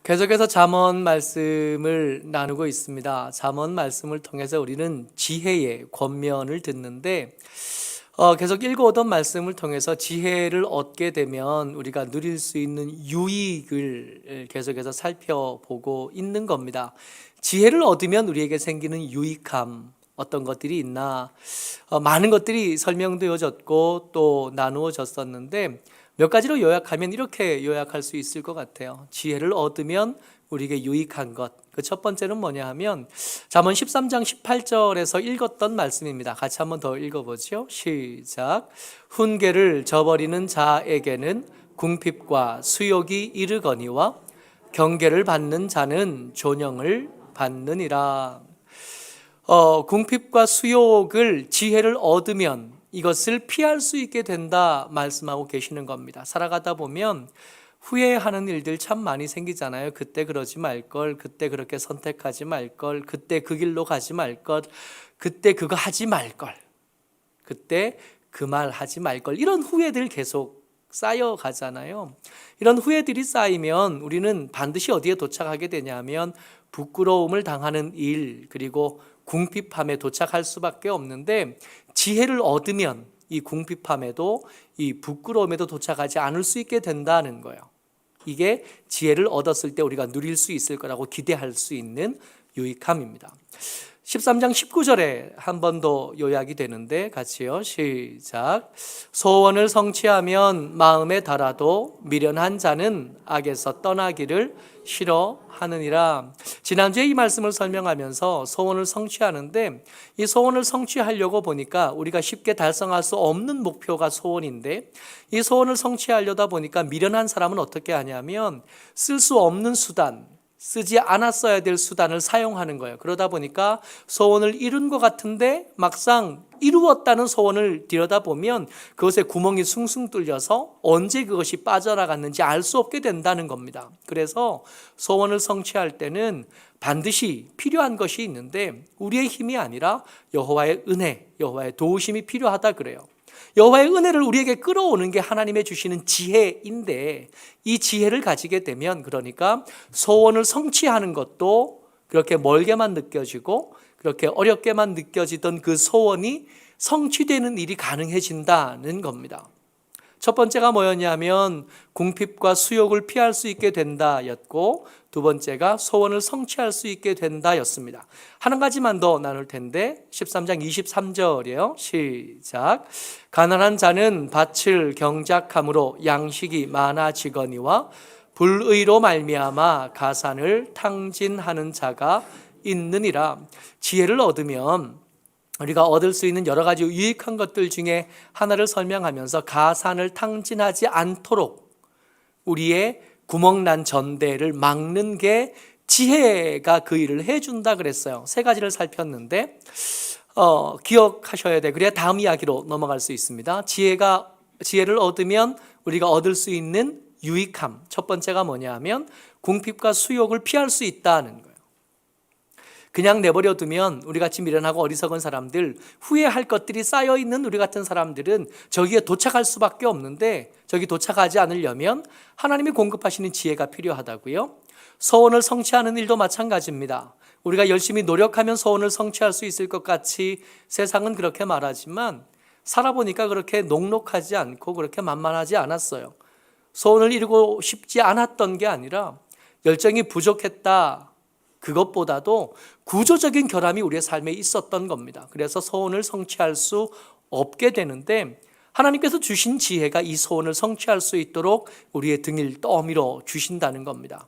계속해서 잠언 말씀을 나누고 있습니다. 잠언 말씀을 통해서 우리는 지혜의 권면을 듣는데 계속 읽어오던 말씀을 통해서 지혜를 얻게 되면 우리가 누릴 수 있는 유익을 계속해서 살펴보고 있는 겁니다. 지혜를 얻으면 우리에게 생기는 유익함 어떤 것들이 있나, 많은 것들이 설명되어졌고 또 나누어졌었는데 몇 가지로 요약하면 이렇게 요약할 수 있을 것 같아요. 지혜를 얻으면 우리에게 유익한 것. 그 첫 번째는 뭐냐 하면 잠언 13장 18절에서 읽었던 말씀입니다. 같이 한번 더 읽어보죠. 시작. 훈계를 저버리는 자에게는 궁핍과 수욕이 이르거니와 경계를 받는 자는 존영을 받느니라. 궁핍과 수욕을 지혜를 얻으면 이것을 피할 수 있게 된다 말씀하고 계시는 겁니다. 살아가다 보면 후회하는 일들 참 많이 생기잖아요. 그때 그러지 말걸, 그때 그렇게 선택하지 말걸, 그때 그 길로 가지 말걸, 그때 그거 하지 말걸, 그때 그 말 하지 말걸, 이런 후회들 계속 쌓여가잖아요. 이런 후회들이 쌓이면 우리는 반드시 어디에 도착하게 되냐면 부끄러움을 당하는 일, 그리고 궁핍함에 도착할 수밖에 없는데, 지혜를 얻으면 이 궁핍함에도 이 부끄러움에도 도착하지 않을 수 있게 된다는 거예요. 이게 지혜를 얻었을 때 우리가 누릴 수 있을 거라고 기대할 수 있는 유익함입니다. 13장 19절에 한 번 더 요약이 되는데 같이요. 시작. 소원을 성취하면 마음에 달아도 미련한 자는 악에서 떠나기를 싫어하느니라. 지난주에 이 말씀을 설명하면서 소원을 성취하는데, 이 소원을 성취하려고 보니까 우리가 쉽게 달성할 수 없는 목표가 소원인데, 이 소원을 성취하려다 보니까 미련한 사람은 어떻게 하냐면 쓸 수 없는 수단, 쓰지 않았어야 될 수단을 사용하는 거예요. 그러다 보니까 소원을 이룬 것 같은데 막상 이루었다는 소원을 들여다보면 그것에 구멍이 숭숭 뚫려서 언제 그것이 빠져나갔는지 알 수 없게 된다는 겁니다. 그래서 소원을 성취할 때는 반드시 필요한 것이 있는데 우리의 힘이 아니라 여호와의 은혜, 여호와의 도우심이 필요하다 그래요. 여호와의 은혜를 우리에게 끌어오는 게 하나님의 주시는 지혜인데, 이 지혜를 가지게 되면, 그러니까 소원을 성취하는 것도 그렇게 멀게만 느껴지고 그렇게 어렵게만 느껴지던 그 소원이 성취되는 일이 가능해진다는 겁니다. 첫 번째가 뭐였냐면 궁핍과 수욕을 피할 수 있게 된다였고, 두 번째가 소원을 성취할 수 있게 된다였습니다. 한 가지만 더 나눌 텐데 13장 23절이에요. 시작. 가난한 자는 밭을 경작함으로 양식이 많아지거니와 불의로 말미암아 가산을 탕진하는 자가 있느니라. 지혜를 얻으면 우리가 얻을 수 있는 여러 가지 유익한 것들 중에 하나를 설명하면서 가산을 탕진하지 않도록 우리의 구멍난 전대를 막는 게 지혜가 그 일을 해준다 그랬어요. 세 가지를 살폈는데 기억하셔야 돼. 그래야 다음 이야기로 넘어갈 수 있습니다. 지혜를 얻으면 우리가 얻을 수 있는 유익함, 첫 번째가 뭐냐 하면 궁핍과 수욕을 피할 수 있다는 거예요. 그냥 내버려 두면 우리같이 미련하고 어리석은 사람들, 후회할 것들이 쌓여있는 우리 같은 사람들은 저기에 도착할 수밖에 없는데, 저기 도착하지 않으려면 하나님이 공급하시는 지혜가 필요하다고요. 소원을 성취하는 일도 마찬가지입니다. 우리가 열심히 노력하면 소원을 성취할 수 있을 것 같이 세상은 그렇게 말하지만 살아보니까 그렇게 녹록하지 않고 그렇게 만만하지 않았어요. 소원을 이루고 싶지 않았던 게 아니라 열정이 부족했다, 그것보다도 구조적인 결함이 우리의 삶에 있었던 겁니다. 그래서 소원을 성취할 수 없게 되는데, 하나님께서 주신 지혜가 이 소원을 성취할 수 있도록 우리의 등을 떠밀어 주신다는 겁니다.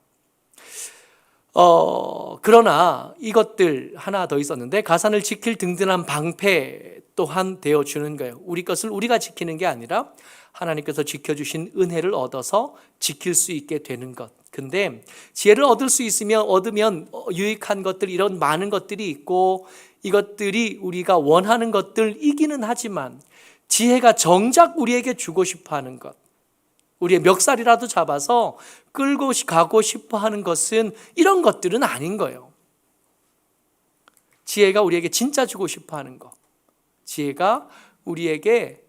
그러나 이것들 하나 더 있었는데, 가산을 지킬 든든한 방패 또한 되어주는 거예요. 우리 것을 우리가 지키는 게 아니라 하나님께서 지켜주신 은혜를 얻어서 지킬 수 있게 되는 것. 근데 지혜를 얻으면 유익한 것들, 이런 많은 것들이 있고 이것들이 우리가 원하는 것들이기는 하지만, 지혜가 정작 우리에게 주고 싶어 하는 것, 우리의 멱살이라도 잡아서 끌고 가고 싶어 하는 것은 이런 것들은 아닌 거예요. 지혜가 우리에게 진짜 주고 싶어 하는 것, 지혜가 우리에게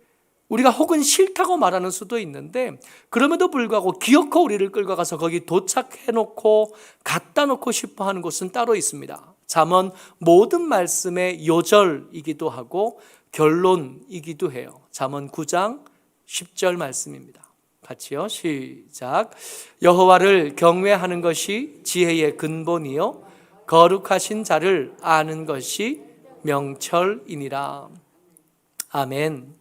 우리가 혹은 싫다고 말하는 수도 있는데 그럼에도 불구하고 기어코 우리를 끌고 가서 거기 도착해놓고 갖다 놓고 싶어 하는 곳은 따로 있습니다. 잠언 모든 말씀의 요절이기도 하고 결론이기도 해요. 잠언 9장 10절 말씀입니다. 같이요, 시작. 여호와를 경외하는 것이 지혜의 근본이요 거룩하신 자를 아는 것이 명철이니라. 아멘.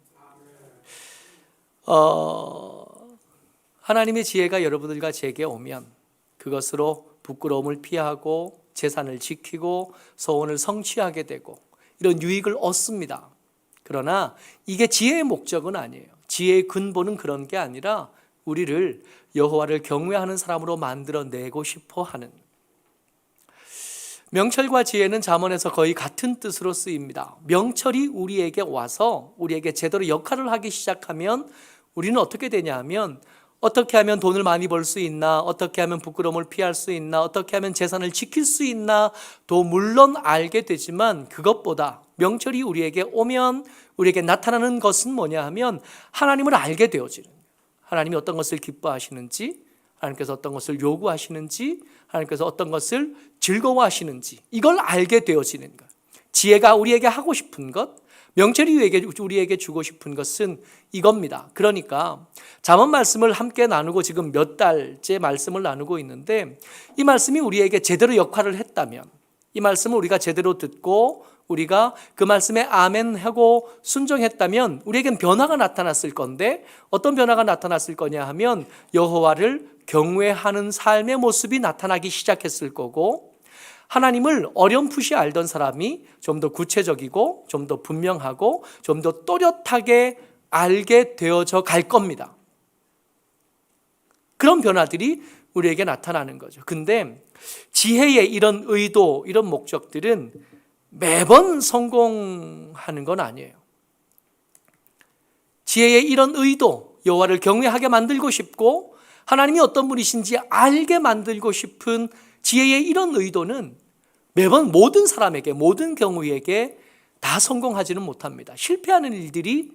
하나님의 지혜가 여러분들과 제게 오면 그것으로 부끄러움을 피하고 재산을 지키고 소원을 성취하게 되고 이런 유익을 얻습니다. 그러나 이게 지혜의 목적은 아니에요. 지혜의 근본은 그런 게 아니라 우리를 여호와를 경외하는 사람으로 만들어내고 싶어 하는, 명철과 지혜는 잠언에서 거의 같은 뜻으로 쓰입니다. 명철이 우리에게 와서 우리에게 제대로 역할을 하기 시작하면 우리는 어떻게 되냐 하면 어떻게 하면 돈을 많이 벌 수 있나, 어떻게 하면 부끄러움을 피할 수 있나, 어떻게 하면 재산을 지킬 수 있나 도 물론 알게 되지만 그것보다 명철이 우리에게 오면 우리에게 나타나는 것은 뭐냐 하면 하나님을 알게 되어지는, 하나님이 어떤 것을 기뻐하시는지, 하나님께서 어떤 것을 요구하시는지, 하나님께서 어떤 것을 즐거워하시는지 이걸 알게 되어지는 것. 지혜가 우리에게 하고 싶은 것, 명철이 우리에게 주고 싶은 것은 이겁니다. 그러니까 잠언 말씀을 함께 나누고 지금 몇 달째 말씀을 나누고 있는데 이 말씀이 우리에게 제대로 역할을 했다면, 이 말씀을 우리가 제대로 듣고 우리가 그 말씀에 아멘하고 순종했다면 우리에겐 변화가 나타났을 건데 어떤 변화가 나타났을 거냐 하면 여호와를 경외하는 삶의 모습이 나타나기 시작했을 거고, 하나님을 어렴풋이 알던 사람이 좀 더 구체적이고 좀 더 분명하고 좀 더 또렷하게 알게 되어져 갈 겁니다. 그런 변화들이 우리에게 나타나는 거죠. 근데 지혜의 이런 의도, 이런 목적들은 매번 성공하는 건 아니에요. 지혜의 이런 의도, 여호와를 경외하게 만들고 싶고 하나님이 어떤 분이신지 알게 만들고 싶은 지혜의 이런 의도는 매번 모든 사람에게, 모든 경우에게 다 성공하지는 못합니다. 실패하는 일들이,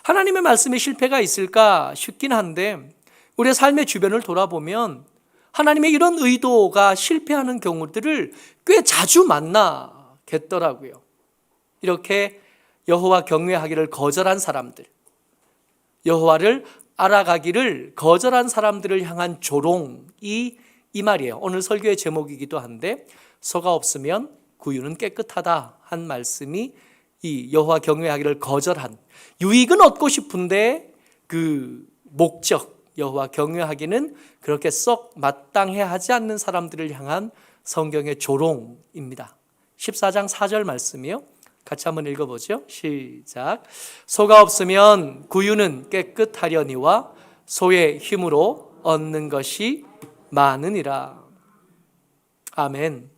하나님의 말씀에 실패가 있을까 싶긴 한데 우리의 삶의 주변을 돌아보면 하나님의 이런 의도가 실패하는 경우들을 꽤 자주 만나겠더라고요. 이렇게 여호와 경외하기를 거절한 사람들, 여호와를 알아가기를 거절한 사람들을 향한 조롱이 이 말이에요. 오늘 설교의 제목이기도 한데 소가 없으면 구유는 깨끗하다 한 말씀이 이 여호와 경외하기를 거절한, 유익은 얻고 싶은데 그 목적, 여호와 경외하기는 그렇게 썩 마땅해 하지 않는 사람들을 향한 성경의 조롱입니다. 14장 4절 말씀이요. 같이 한번 읽어보죠. 시작. 소가 없으면 구유는 깨끗하려니와 소의 힘으로 얻는 것이 많으니라. 아멘.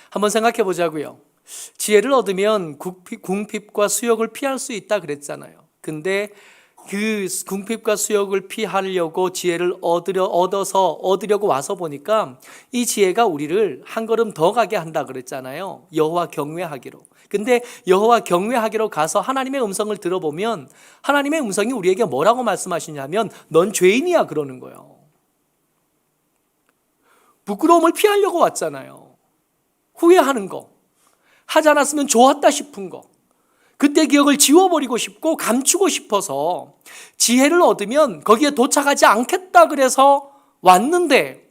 한번 생각해 보자고요. 지혜를 얻으면 궁핍과 수욕을 피할 수 있다 그랬잖아요. 근데 그 궁핍과 수욕을 피하려고 지혜를 얻으려고 와서 보니까 이 지혜가 우리를 한 걸음 더 가게 한다 그랬잖아요. 여호와 경외하기로. 근데 여호와 경외하기로 가서 하나님의 음성을 들어보면 하나님의 음성이 우리에게 뭐라고 말씀하시냐면 넌 죄인이야 그러는 거예요. 부끄러움을 피하려고 왔잖아요. 후회하는 거, 하지 않았으면 좋았다 싶은 거, 그때 기억을 지워버리고 싶고 감추고 싶어서 지혜를 얻으면 거기에 도착하지 않겠다 그래서 왔는데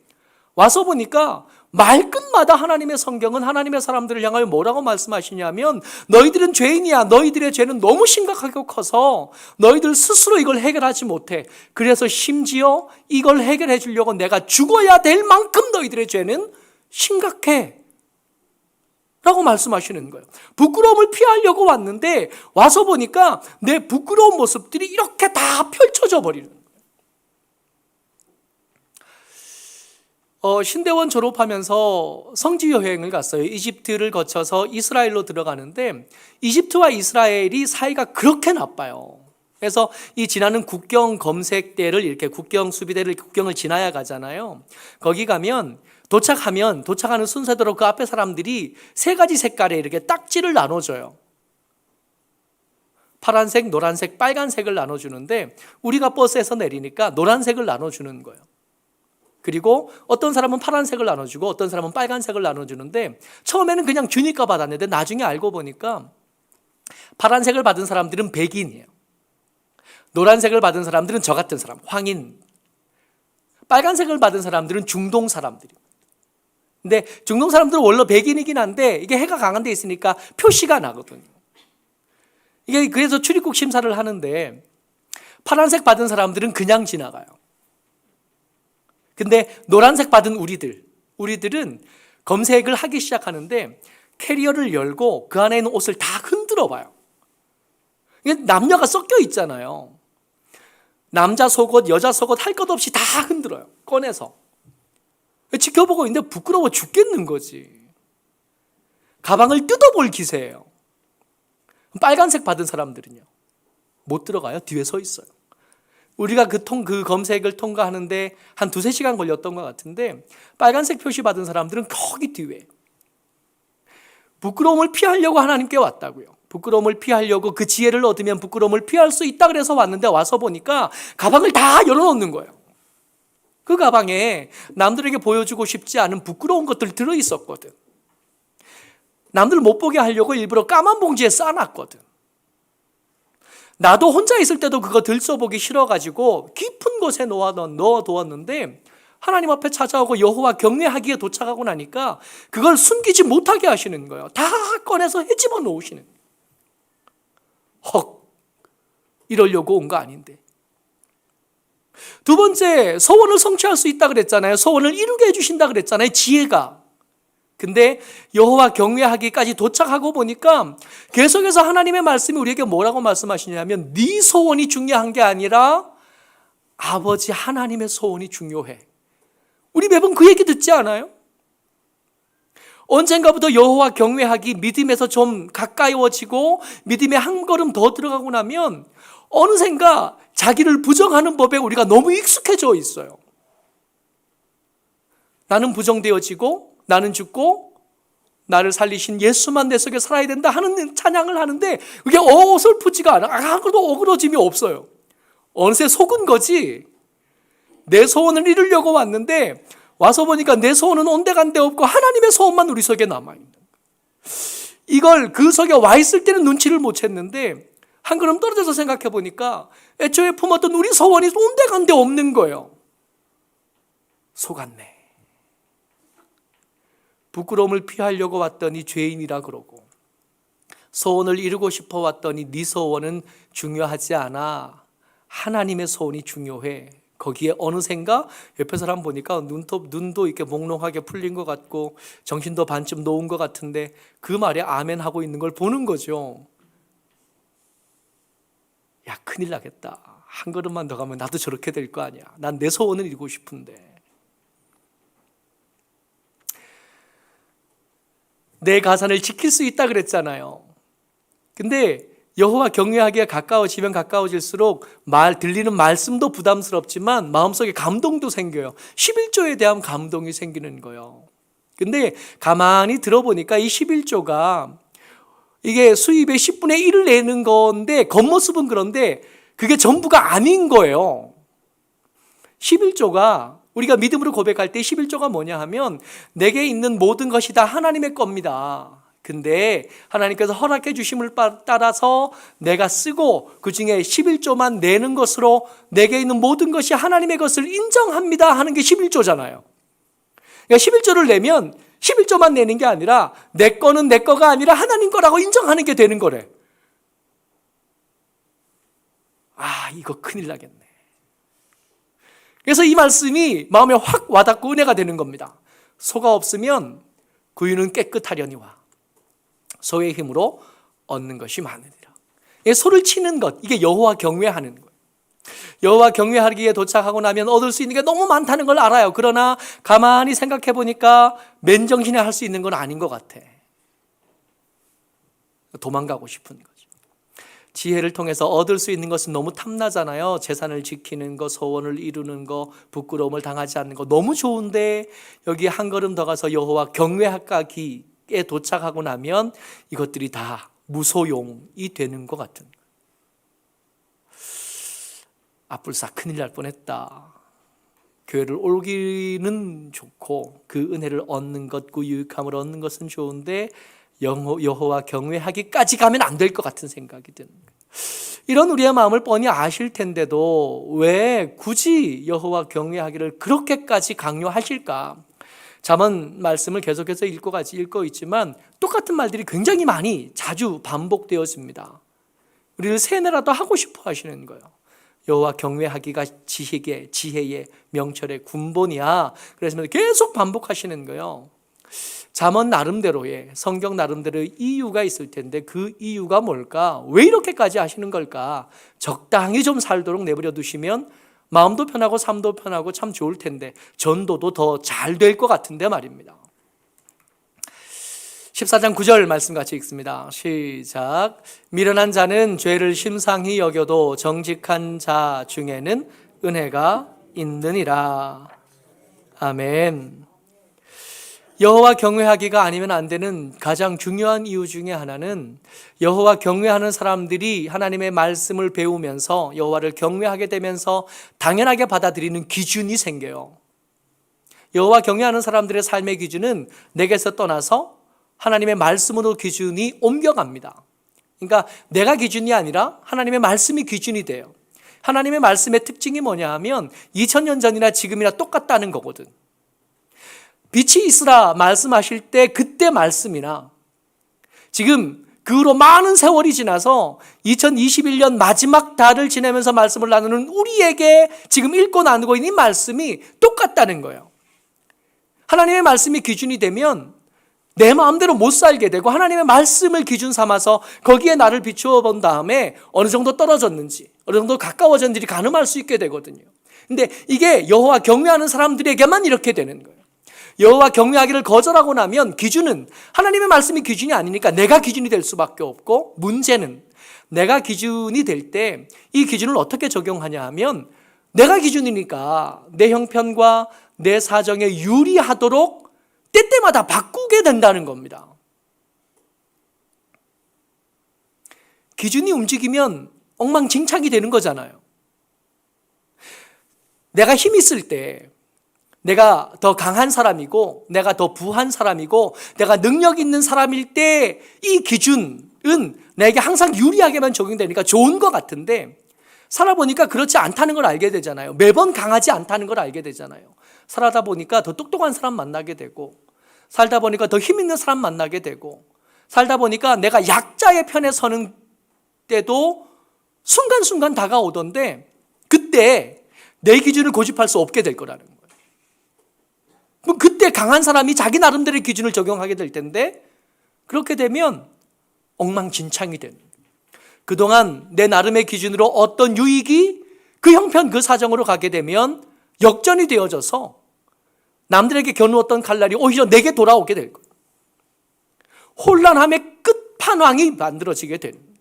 와서 보니까 말끝마다 하나님의 성경은 하나님의 사람들을 향하여 뭐라고 말씀하시냐면 너희들은 죄인이야. 너희들의 죄는 너무 심각하게 커서 너희들 스스로 이걸 해결하지 못해. 그래서 심지어 이걸 해결해 주려고 내가 죽어야 될 만큼 너희들의 죄는 심각해 라고 말씀하시는 거예요. 부끄러움을 피하려고 왔는데 와서 보니까 내 부끄러운 모습들이 이렇게 다 펼쳐져 버리는 거예요. 신대원 졸업하면서 성지 여행을 갔어요. 이집트를 거쳐서 이스라엘로 들어가는데 이집트와 이스라엘이 사이가 그렇게 나빠요. 그래서 이 지나는 국경 검색대를 이렇게 국경 수비대를 국경을 지나야 가잖아요. 거기 가면 도착하는 순서대로 그 앞에 사람들이 세 가지 색깔의 이렇게 딱지를 나눠줘요. 파란색, 노란색, 빨간색을 나눠주는데 우리가 버스에서 내리니까 노란색을 나눠주는 거예요. 그리고 어떤 사람은 파란색을 나눠주고 어떤 사람은 빨간색을 나눠주는데 처음에는 그냥 주니까 받았는데 나중에 알고 보니까 파란색을 받은 사람들은 백인이에요. 노란색을 받은 사람들은 저 같은 사람, 황인. 빨간색을 받은 사람들은 중동 사람들이에요. 근데 중동 사람들은 원래 백인이긴 한데 이게 해가 강한 데 있으니까 표시가 나거든요. 이게 그래서 출입국 심사를 하는데 파란색 받은 사람들은 그냥 지나가요. 근데 노란색 받은 우리들은 검색을 하기 시작하는데 캐리어를 열고 그 안에 있는 옷을 다 흔들어 봐요. 이게 남녀가 섞여 있잖아요. 남자 속옷, 여자 속옷 할 것 없이 다 흔들어요. 꺼내서. 지켜보고 있는데 부끄러워 죽겠는 거지. 가방을 뜯어볼 기세예요. 빨간색 받은 사람들은요. 못 들어가요. 뒤에 서 있어요. 우리가 그 검색을 통과하는데 한 2-3시간 걸렸던 것 같은데 빨간색 표시 받은 사람들은 거기 뒤에. 부끄러움을 피하려고 하나님께 왔다고요. 부끄러움을 피하려고 그 지혜를 얻으면 부끄러움을 피할 수 있다 그래서 왔는데 와서 보니까 가방을 다 열어놓는 거예요. 그 가방에 남들에게 보여주고 싶지 않은 부끄러운 것들 들어있었거든. 남들 못 보게 하려고 일부러 까만 봉지에 싸놨거든. 나도 혼자 있을 때도 그거 들춰보기 싫어가지고 깊은 곳에 넣어두었는데 하나님 앞에 찾아오고 여호와 경외하기에 도착하고 나니까 그걸 숨기지 못하게 하시는 거예요. 다 꺼내서 헤집어 놓으시는 거예요. 헉, 이러려고 온 거 아닌데. 두 번째, 소원을 성취할 수 있다 그랬잖아요. 소원을 이루게 해주신다 그랬잖아요. 지혜가. 근데 여호와 경외하기까지 도착하고 보니까 계속해서 하나님의 말씀이 우리에게 뭐라고 말씀하시냐면 네 소원이 중요한 게 아니라 아버지 하나님의 소원이 중요해. 우리 매번 그 얘기 듣지 않아요? 언젠가부터 여호와 경외하기 믿음에서 좀 가까워지고 믿음에 한 걸음 더 들어가고 나면 어느샌가 자기를 부정하는 법에 우리가 너무 익숙해져 있어요. 나는 부정되어지고 나는 죽고 나를 살리신 예수만 내 속에 살아야 된다 하는 찬양을 하는데 그게 어설프지가 않아. 아무것도 어그러짐이 없어요. 어느새 속은 거지. 내 소원을 이루려고 왔는데 와서 보니까 내 소원은 온데간데 없고 하나님의 소원만 우리 속에 남아있는 거예요. 이걸 그 속에 와 있을 때는 눈치를 못 챘는데 한 걸음 떨어져서 생각해 보니까 애초에 품었던 우리 소원이 온데간데 없는 거예요. 속았네. 부끄러움을 피하려고 왔더니 죄인이라 그러고 소원을 이루고 싶어 왔더니 네 소원은 중요하지 않아. 하나님의 소원이 중요해. 거기에 어느샌가 옆에 사람 보니까 눈도 이렇게 몽롱하게 풀린 것 같고 정신도 반쯤 놓은 것 같은데 그 말에 아멘 하고 있는 걸 보는 거죠. 야, 큰일 나겠다. 한 걸음만 더 가면 나도 저렇게 될 거 아니야. 난 내 소원을 이루고 싶은데. 내 가산을 지킬 수 있다 그랬잖아요. 근데 여호와 경외하기에 가까워지면 가까워질수록 들리는 말씀도 부담스럽지만 마음속에 감동도 생겨요. 11조에 대한 감동이 생기는 거예요. 근데 가만히 들어보니까 이 11조가 이게 수입의 10분의 1을 내는 건데 겉모습은 그런데 그게 전부가 아닌 거예요. 11조가 우리가 믿음으로 고백할 때 11조가 뭐냐 하면 내게 있는 모든 것이 다 하나님의 겁니다. 근데 하나님께서 허락해 주심을 따라서 내가 쓰고 그 중에 11조만 내는 것으로 내게 있는 모든 것이 하나님의 것을 인정합니다 하는 게 11조잖아요. 그러니까 11조를 내면 11조만 내는 게 아니라 내 거는 내 거가 아니라 하나님 거라고 인정하는 게 되는 거래. 아, 이거 큰일 나겠네. 그래서 이 말씀이 마음에 확 와닿고 은혜가 되는 겁니다. 소가 없으면 구유는 깨끗하려니와 소의 힘으로 얻는 것이 많으리라. 소를 치는 것, 이게 여호와 경외하는 거예요. 여호와 경외하기에 도착하고 나면 얻을 수 있는 게 너무 많다는 걸 알아요. 그러나 가만히 생각해 보니까 맨정신에 할 수 있는 건 아닌 것 같아. 도망가고 싶은 거죠. 지혜를 통해서 얻을 수 있는 것은 너무 탐나잖아요. 재산을 지키는 거, 소원을 이루는 거, 부끄러움을 당하지 않는 거 너무 좋은데 여기 한 걸음 더 가서 여호와 경외하기에 도착하고 나면 이것들이 다 무소용이 되는 것 같은 거예요. 아뿔싸 큰일 날 뻔했다. 교회를 오기는 좋고 그 은혜를 얻는 것, 그 유익함을 얻는 것은 좋은데 여호와 경외하기까지 가면 안 될 것 같은 생각이 드는 거예요. 이런 우리의 마음을 뻔히 아실 텐데도 왜 굳이 여호와 경외하기를 그렇게까지 강요하실까? 잠언 말씀을 계속해서 읽고 있지만 똑같은 말들이 굉장히 많이 자주 반복되어집니다. 우리를 세뇌라도 하고 싶어 하시는 거예요. 여호와 경외하기가 지혜의 명철의 군본이야. 그래서 계속 반복하시는 거예요. 잠언 나름대로의, 성경 나름대로의 이유가 있을 텐데 그 이유가 뭘까? 왜 이렇게까지 하시는 걸까? 적당히 좀 살도록 내버려 두시면 마음도 편하고 삶도 편하고 참 좋을 텐데 전도도 더 잘 될 것 같은데 말입니다. 14장 9절 말씀 같이 읽습니다. 시작. 미련한 자는 죄를 심상히 여겨도 정직한 자 중에는 은혜가 있느니라. 아멘. 여호와 경외하기가 아니면 안 되는 가장 중요한 이유 중에 하나는 여호와 경외하는 사람들이 하나님의 말씀을 배우면서 여호와를 경외하게 되면서 당연하게 받아들이는 기준이 생겨요. 여호와 경외하는 사람들의 삶의 기준은 내게서 떠나서 하나님의 말씀으로 기준이 옮겨갑니다. 그러니까 내가 기준이 아니라 하나님의 말씀이 기준이 돼요. 하나님의 말씀의 특징이 뭐냐 하면 2000년 전이나 지금이나 똑같다는 거거든. 빛이 있으라 말씀하실 때 그때 말씀이나 지금 그 후로 많은 세월이 지나서 2021년 마지막 달을 지내면서 말씀을 나누는 우리에게 지금 읽고 나누고 있는 말씀이 똑같다는 거예요. 하나님의 말씀이 기준이 되면 내 마음대로 못 살게 되고 하나님의 말씀을 기준 삼아서 거기에 나를 비추어 본 다음에 어느 정도 떨어졌는지 어느 정도 가까워졌는지 가늠할 수 있게 되거든요. 근데 이게 여호와 경외하는 사람들에게만 이렇게 되는 거예요. 여호와 경외하기를 거절하고 나면 기준은 하나님의 말씀이 기준이 아니니까 내가 기준이 될 수밖에 없고, 문제는 내가 기준이 될 때 이 기준을 어떻게 적용하냐 하면 내가 기준이니까 내 형편과 내 사정에 유리하도록 때때마다 바꾸게 된다는 겁니다. 기준이 움직이면 엉망진창이 되는 거잖아요. 내가 힘 있을 때 내가 더 강한 사람이고 내가 더 부한 사람이고 내가 능력 있는 사람일 때 이 기준은 내게 항상 유리하게만 적용되니까 좋은 것 같은데 살아보니까 그렇지 않다는 걸 알게 되잖아요. 매번 강하지 않다는 걸 알게 되잖아요. 살아다 보니까 더 똑똑한 사람 만나게 되고 살다 보니까 더 힘 있는 사람 만나게 되고 살다 보니까 내가 약자의 편에 서는 때도 순간순간 다가오던데 그때 내 기준을 고집할 수 없게 될 거라는 거예요. 그럼 그때 강한 사람이 자기 나름대로의 기준을 적용하게 될 텐데 그렇게 되면 엉망진창이 되는 거예요. 그동안 내 나름의 기준으로 어떤 유익이 그 형편 그 사정으로 가게 되면 역전이 되어져서 남들에게 겨누었던 칼날이 오히려 내게 돌아오게 될 거예요. 혼란함의 끝판왕이 만들어지게 되는 거예요.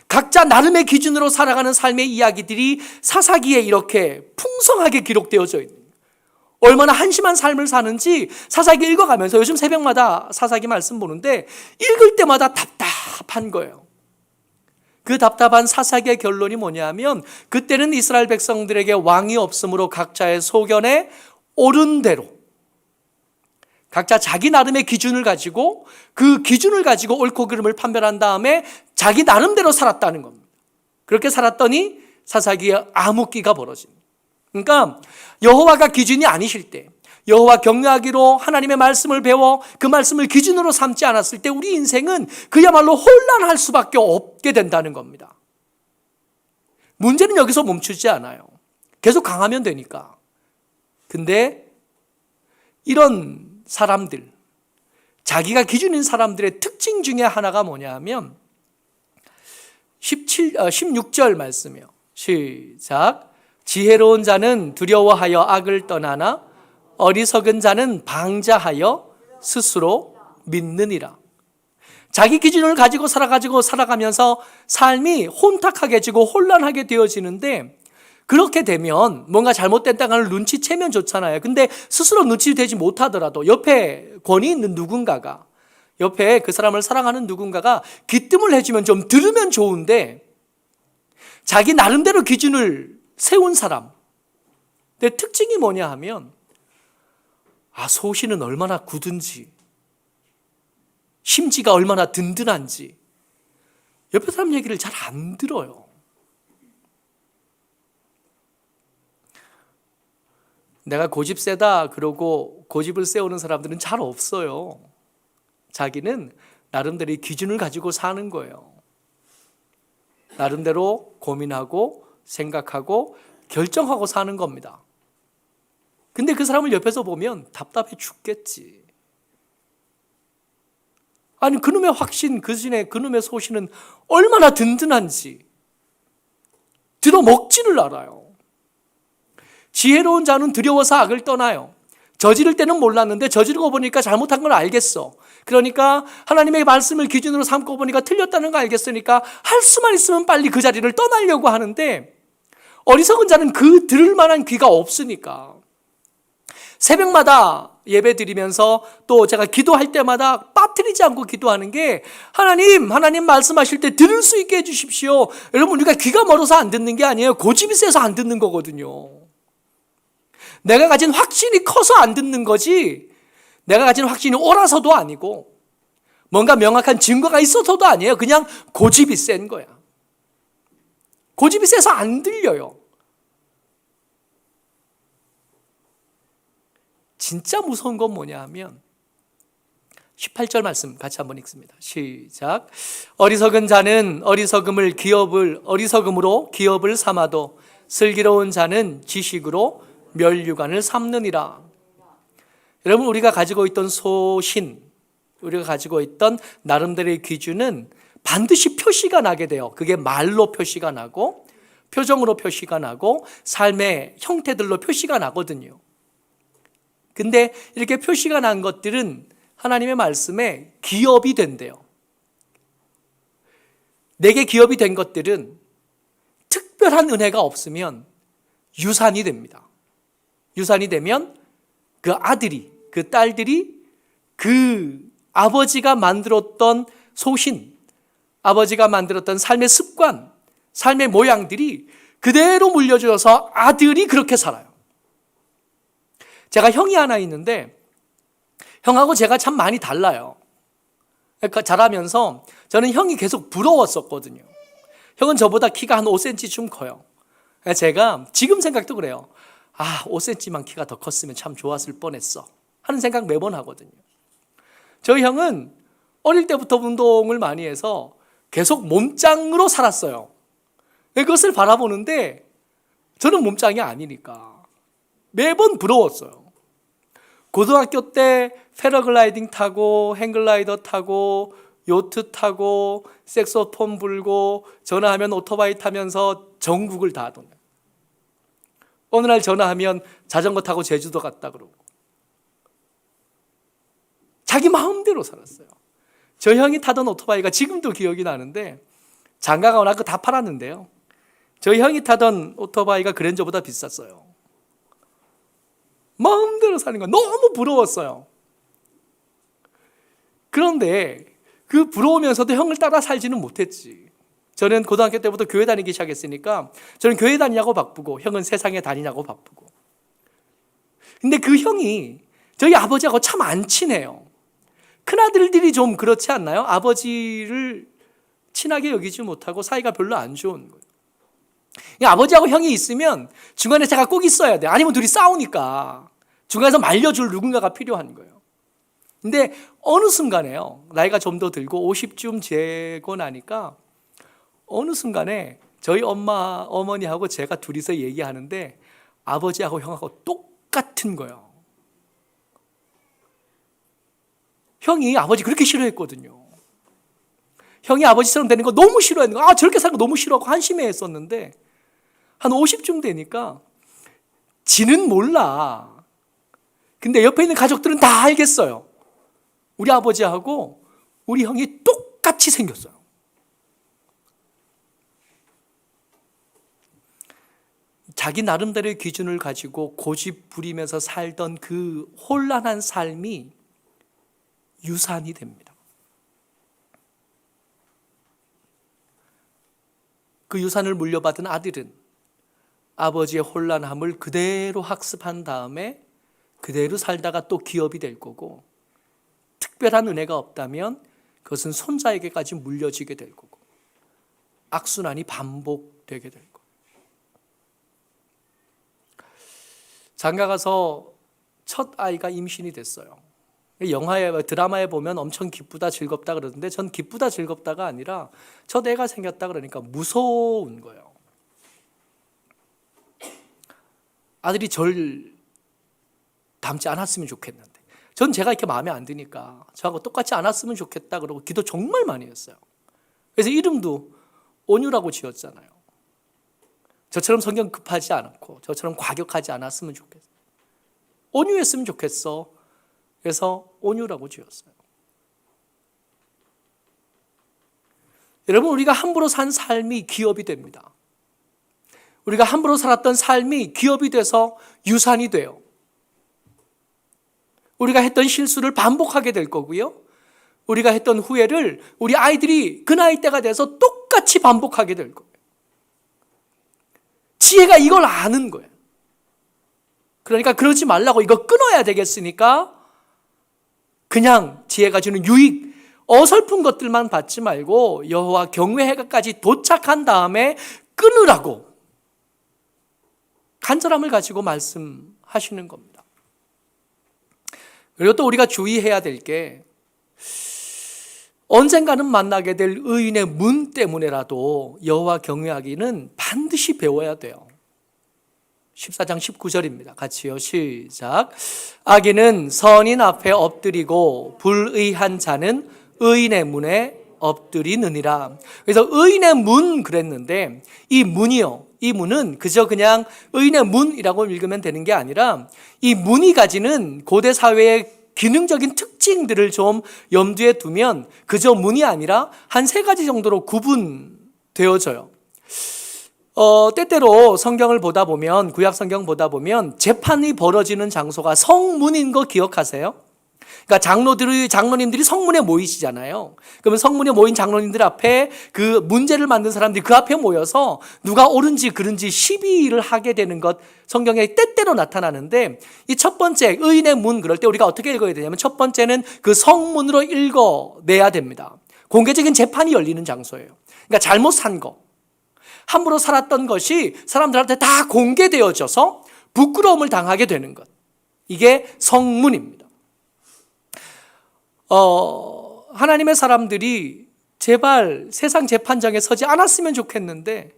각자 나름의 기준으로 살아가는 삶의 이야기들이 사사기에 이렇게 풍성하게 기록되어져 있는 거예요. 얼마나 한심한 삶을 사는지 사사기 읽어가면서 요즘 새벽마다 사사기 말씀 보는데 읽을 때마다 답답한 거예요. 그 답답한 사사기의 결론이 뭐냐면 그때는 이스라엘 백성들에게 왕이 없으므로 각자의 소견에 옳은 대로 각자 자기 나름의 기준을 가지고 그 기준을 가지고 옳고 그름을 판별한 다음에 자기 나름대로 살았다는 겁니다. 그렇게 살았더니 사사기에 암흑기가 벌어집니다. 그러니까 여호와가 기준이 아니실 때 여호와 경외하기로 하나님의 말씀을 배워 그 말씀을 기준으로 삼지 않았을 때 우리 인생은 그야말로 혼란할 수밖에 없게 된다는 겁니다. 문제는 여기서 멈추지 않아요. 계속 강하면 되니까. 근데 이런 사람들, 자기가 기준인 사람들의 특징 중에 하나가 뭐냐 하면 16절 말씀이요. 시작. 지혜로운 자는 두려워하여 악을 떠나나 어리석은 자는 방자하여 스스로 믿느니라. 자기 기준을 가지고 살아가면서 삶이 혼탁하게지고 혼란하게 되어지는데 그렇게 되면 뭔가 잘못됐다는 걸 눈치채면 좋잖아요. 근데 스스로 눈치되지 못하더라도 옆에 권위 있는 누군가가 옆에 그 사람을 사랑하는 누군가가 기뜸을 해주면 좀 들으면 좋은데 자기 나름대로 기준을 세운 사람. 근데 특징이 뭐냐 하면 소신은 얼마나 굳은지, 심지가 얼마나 든든한지 옆에 사람 얘기를 잘 안 들어요. 내가 고집 세다 그러고 고집을 세우는 사람들은 잘 없어요. 자기는 나름대로의 기준을 가지고 사는 거예요. 나름대로 고민하고 생각하고 결정하고 사는 겁니다. 근데 그 사람을 옆에서 보면 답답해 죽겠지. 아니, 그놈의 확신, 그놈의 소신은 얼마나 든든한지 들어먹지를 알아요. 지혜로운 자는 두려워서 악을 떠나요. 저지를 때는 몰랐는데 저지르고 보니까 잘못한 걸 알겠어. 그러니까 하나님의 말씀을 기준으로 삼고 보니까 틀렸다는 거 알겠으니까 할 수만 있으면 빨리 그 자리를 떠나려고 하는데, 어리석은 자는 그 들을 만한 귀가 없으니까 새벽마다 예배 드리면서 또 제가 기도할 때마다 빠뜨리지 않고 기도하는 게, 하나님 말씀하실 때 들을 수 있게 해주십시오. 여러분, 우리가 귀가 멀어서 안 듣는 게 아니에요. 고집이 세서 안 듣는 거거든요. 내가 가진 확신이 커서 안 듣는 거지, 내가 가진 확신이 옳아서도 아니고 뭔가 명확한 증거가 있어서도 아니에요. 그냥 고집이 센 거야. 고집이 세서 안 들려요. 진짜 무서운 건 뭐냐 하면 18절 말씀 같이 한번 읽습니다. 시작. 어리석은 자는 어리석음으로 기업을 삼아도 슬기로운 자는 지식으로 멸류관을 삼느니라. 여러분, 우리가 가지고 있던 소신, 우리가 가지고 있던 나름대로의 기준은 반드시 표시가 나게 돼요. 그게 말로 표시가 나고 표정으로 표시가 나고 삶의 형태들로 표시가 나거든요. 근데 이렇게 표시가 난 것들은 하나님의 말씀에 기업이 된대요. 내게 기업이 된 것들은 특별한 은혜가 없으면 유산이 됩니다. 유산이 되면 그 아들이, 그 딸들이 그 아버지가 만들었던 소신, 아버지가 만들었던 삶의 습관, 삶의 모양들이 그대로 물려줘서 아들이 그렇게 살아요. 제가 형이 하나 있는데 형하고 제가 참 많이 달라요. 그러니까 자라면서 저는 형이 계속 부러웠었거든요. 형은 저보다 키가 한 5cm쯤 커요. 제가 지금 생각도 그래요. 5cm만 키가 더 컸으면 참 좋았을 뻔했어 하는 생각 매번 하거든요. 저희 형은 어릴 때부터 운동을 많이 해서 계속 몸짱으로 살았어요. 그것을 바라보는데 저는 몸짱이 아니니까 매번 부러웠어요. 고등학교 때 패러글라이딩 타고 행글라이더 타고 요트 타고 색소폰 불고 전화하면 오토바이 타면서 전국을 다 도는, 어느 날 전화하면 자전거 타고 제주도 갔다 그러고 자기 마음대로 살았어요. 저 형이 타던 오토바이가 지금도 기억이 나는데 장가가 워낙 다 팔았는데요, 저 형이 타던 오토바이가 그랜저보다 비쌌어요. 마음대로 사는 거 너무 부러웠어요. 그런데 그 부러우면서도 형을 따라 살지는 못했지. 저는 고등학교 때부터 교회 다니기 시작했으니까 저는 교회 다니냐고 바쁘고 형은 세상에 다니냐고 바쁘고. 근데 그 형이 저희 아버지하고 참 안 친해요. 큰아들들이 좀 그렇지 않나요? 아버지를 친하게 여기지 못하고 사이가 별로 안 좋은 거예요. 아버지하고 형이 있으면 중간에 제가 꼭 있어야 돼. 아니면 둘이 싸우니까 중간에서 말려줄 누군가가 필요한 거예요. 근데 어느 순간에요, 나이가 좀 더 들고 50쯤 되고 나니까 어느 순간에 저희 어머니하고 제가 둘이서 얘기하는데 아버지하고 형하고 똑같은 거예요. 형이 아버지 그렇게 싫어했거든요. 형이 아버지처럼 되는 거 너무 싫어했는 거, 저렇게 사는 거 너무 싫어하고 한심해 했었는데 한 50쯤 되니까 지는 몰라. 근데 옆에 있는 가족들은 다 알겠어요. 우리 아버지하고 우리 형이 똑같이 생겼어요. 자기 나름대로의 기준을 가지고 고집 부리면서 살던 그 혼란한 삶이 유산이 됩니다. 그 유산을 물려받은 아들은 아버지의 혼란함을 그대로 학습한 다음에 그대로 살다가 또 기업이 될 거고, 특별한 은혜가 없다면 그것은 손자에게까지 물려지게 될 거고, 악순환이 반복되게 될 거고. 장가 가서 첫 아이가 임신이 됐어요. 영화에, 드라마에 보면 엄청 기쁘다 즐겁다 그러는데 전 기쁘다 즐겁다가 아니라 첫 애가 생겼다 그러니까 무서운 거예요. 아들이 절 닮지 않았으면 좋겠는데, 전 제가 이렇게 마음에 안 드니까 저하고 똑같이 않았으면 좋겠다 그러고 기도 정말 많이 했어요. 그래서 이름도 온유라고 지었잖아요. 저처럼 성경 급하지 않고 저처럼 과격하지 않았으면 좋겠어. 온유했으면 좋겠어. 그래서 온유라고 지었어요. 여러분, 우리가 함부로 산 삶이 기업이 됩니다. 우리가 함부로 살았던 삶이 기업이 돼서 유산이 돼요. 우리가 했던 실수를 반복하게 될 거고요. 우리가 했던 후회를 우리 아이들이 그 나이 때가 돼서 똑같이 반복하게 될 거예요. 지혜가 이걸 아는 거예요. 그러니까 그러지 말라고, 이거 끊어야 되겠으니까 그냥 지혜가 주는 유익, 어설픈 것들만 받지 말고 여호와 경외해가까지 도착한 다음에 끊으라고 간절함을 가지고 말씀하시는 겁니다. 그리고 또 우리가 주의해야 될 게, 언젠가는 만나게 될 의인의 문 때문에라도 여호와 경외하기는 반드시 배워야 돼요. 14장 19절입니다. 같이요. 시작. 악인은 선인 앞에 엎드리고 불의한 자는 의인의 문에 엎드리느니라. 그래서 의인의 문 그랬는데, 이 문이요, 이 문은 그저 그냥 의인의 문이라고 읽으면 되는 게 아니라 이 문이 가지는 고대 사회의 기능적인 특징들을 좀 염두에 두면 그저 문이 아니라 한 3가지 정도로 구분되어져요. 때때로 성경을 보다 보면, 구약 성경 보다 보면 재판이 벌어지는 장소가 성문인 거 기억하세요? 그러니까 장로님들이 성문에 모이시잖아요. 그러면 성문에 모인 장로님들 앞에 그 문제를 만든 사람들이 그 앞에 모여서 누가 옳은지 그른지 시비를 하게 되는 것, 성경에 때때로 나타나는데, 이 첫 번째 의인의 문, 그럴 때 우리가 어떻게 읽어야 되냐면, 첫 번째는 그 성문으로 읽어내야 됩니다. 공개적인 재판이 열리는 장소예요. 그러니까 잘못 산 거, 함부로 살았던 것이 사람들한테 다 공개되어져서 부끄러움을 당하게 되는 것, 이게 성문입니다. 하나님의 사람들이 제발 세상 재판장에 서지 않았으면 좋겠는데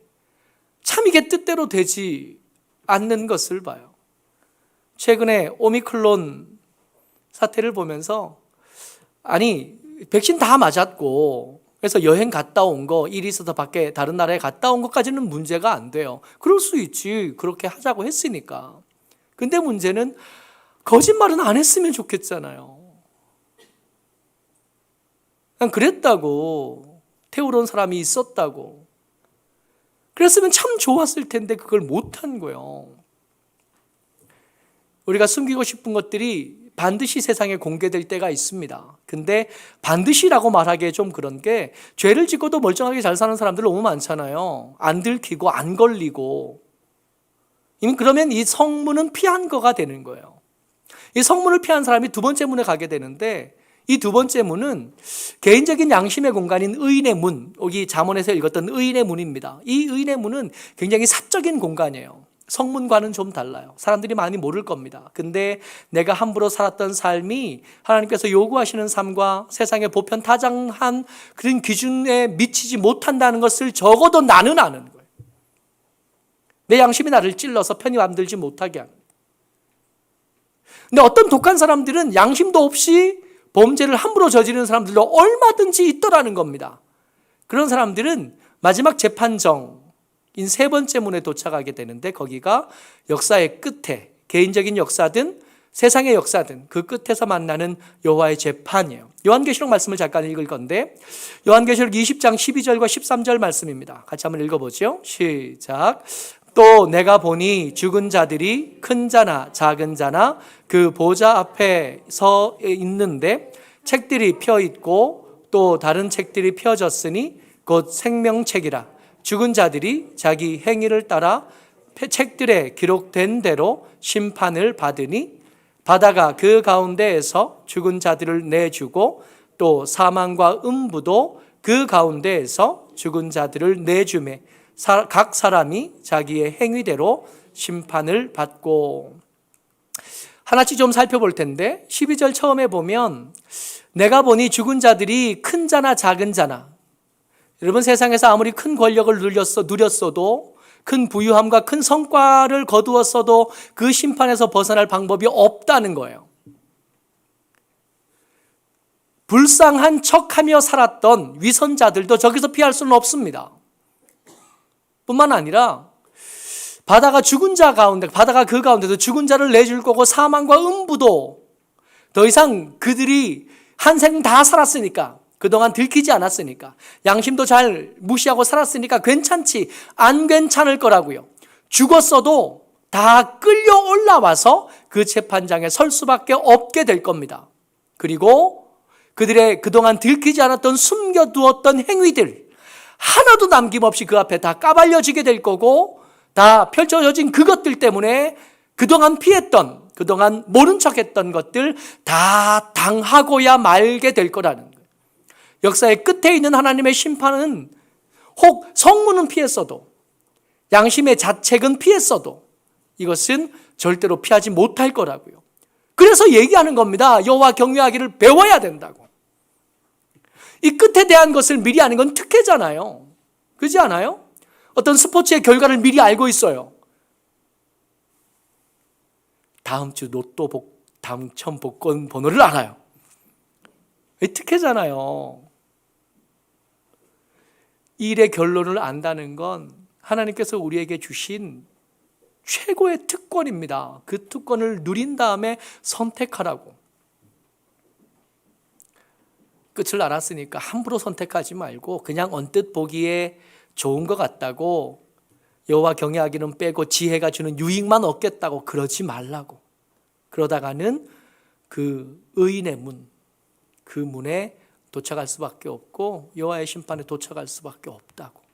참 이게 뜻대로 되지 않는 것을 봐요. 최근에 오미크론 사태를 보면서, 아니 백신 다 맞았고 그래서 여행 갔다 온 거, 일이 있어서 밖에 다른 나라에 갔다 온 것까지는 문제가 안 돼요. 그럴 수 있지, 그렇게 하자고 했으니까. 근데 문제는 거짓말은 안 했으면 좋겠잖아요. 그냥 그랬다고, 태우러 온 사람이 있었다고, 그랬으면 참 좋았을 텐데 그걸 못한 거예요. 우리가 숨기고 싶은 것들이 반드시 세상에 공개될 때가 있습니다. 근데 반드시라고 말하기에 좀 그런 게, 죄를 짓고도 멀쩡하게 잘 사는 사람들 너무 많잖아요. 안 들키고 안 걸리고. 그러면 이 성문은 피한 거가 되는 거예요. 이 성문을 피한 사람이 두 번째 문에 가게 되는데, 이 두 번째 문은 개인적인 양심의 공간인 의인의 문, 여기 잠언에서 읽었던 의인의 문입니다. 이 의인의 문은 굉장히 사적인 공간이에요. 성문과는 좀 달라요. 사람들이 많이 모를 겁니다. 근데 내가 함부로 살았던 삶이 하나님께서 요구하시는 삶과 세상의 보편타장한 그런 기준에 미치지 못한다는 것을 적어도 나는 아는 거예요. 내 양심이 나를 찔러서 편히 만들지 못하게 하는 거예요. 근데 어떤 독한 사람들은 양심도 없이 범죄를 함부로 저지르는 사람들도 얼마든지 있더라는 겁니다. 그런 사람들은 마지막 재판정인 3번째 문에 도착하게 되는데, 거기가 역사의 끝에, 개인적인 역사든 세상의 역사든 그 끝에서 만나는 여호와의 재판이에요. 요한계시록 말씀을 잠깐 읽을 건데, 요한계시록 20장 12절과 13절 말씀입니다. 같이 한번 읽어보죠. 시작. 또 내가 보니 죽은 자들이 큰 자나 작은 자나 그 보좌 앞에 서 있는데 책들이 펴 있고 또 다른 책들이 펴졌으니 곧 생명책이라. 죽은 자들이 자기 행위를 따라 책들에 기록된 대로 심판을 받으니 바다가 그 가운데에서 죽은 자들을 내주고 또 사망과 음부도 그 가운데에서 죽은 자들을 내주매 각 사람이 자기의 행위대로 심판을 받고. 하나씩 좀 살펴볼 텐데 12절 처음에 보면 내가 보니 죽은 자들이 큰 자나 작은 자나, 여러분 세상에서 아무리 큰 권력을 누렸어도 큰 부유함과 큰 성과를 거두었어도 그 심판에서 벗어날 방법이 없다는 거예요. 불쌍한 척하며 살았던 위선자들도 저기서 피할 수는 없습니다. 뿐만 아니라 바다가 그 가운데도 죽은 자를 내줄 거고 사망과 음부도 더 이상 그들이 한 생 다 살았으니까, 그동안 들키지 않았으니까, 양심도 잘 무시하고 살았으니까 안 괜찮을 거라고요. 죽었어도 다 끌려 올라와서 그 재판장에 설 수밖에 없게 될 겁니다. 그리고 그들의 그동안 들키지 않았던 숨겨두었던 행위들 하나도 남김없이 그 앞에 다 까발려지게 될 거고, 다 펼쳐진 그것들 때문에 그동안 피했던, 그동안 모른 척했던 것들 다 당하고야 말게 될 거라는 거예요. 역사의 끝에 있는 하나님의 심판은 혹 성문은 피했어도, 양심의 자책은 피했어도 이것은 절대로 피하지 못할 거라고요. 그래서 얘기하는 겁니다. 여호와 경외하기를 배워야 된다고. 이 끝에 대한 것을 미리 아는 건 특혜잖아요. 그렇지 않아요? 어떤 스포츠의 결과를 미리 알고 있어요. 다음 주 로또 당첨 복권 번호를 알아요. 이 특혜잖아요. 일의 결론을 안다는 건 하나님께서 우리에게 주신 최고의 특권입니다. 그 특권을 누린 다음에 선택하라고. 끝을 알았으니까 함부로 선택하지 말고 그냥 언뜻 보기에 좋은 것 같다고 여호와 경외하기는 빼고 지혜가 주는 유익만 얻겠다고 그러지 말라고. 그러다가는 그 의인의 문, 그 문에 도착할 수밖에 없고 여호와의 심판에 도착할 수밖에 없다고.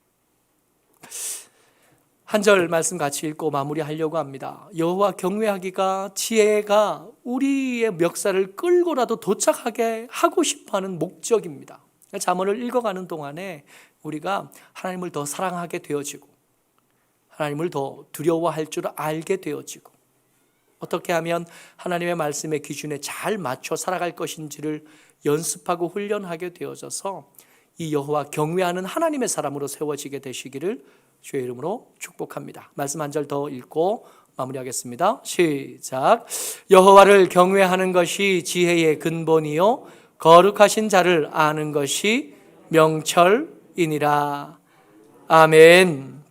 한 절 말씀 같이 읽고 마무리하려고 합니다. 여호와 경외하기가, 지혜가 우리의 멱살을 끌고라도 도착하게 하고 싶어하는 목적입니다. 잠언을 읽어가는 동안에 우리가 하나님을 더 사랑하게 되어지고 하나님을 더 두려워할 줄 알게 되어지고 어떻게 하면 하나님의 말씀의 기준에 잘 맞춰 살아갈 것인지를 연습하고 훈련하게 되어져서 이 여호와 경외하는 하나님의 사람으로 세워지게 되시기를 주의 이름으로 축복합니다. 말씀 한 절 더 읽고 마무리하겠습니다. 시작. 여호와를 경외하는 것이 지혜의 근본이요 거룩하신 자를 아는 것이 명철이니라. 아멘.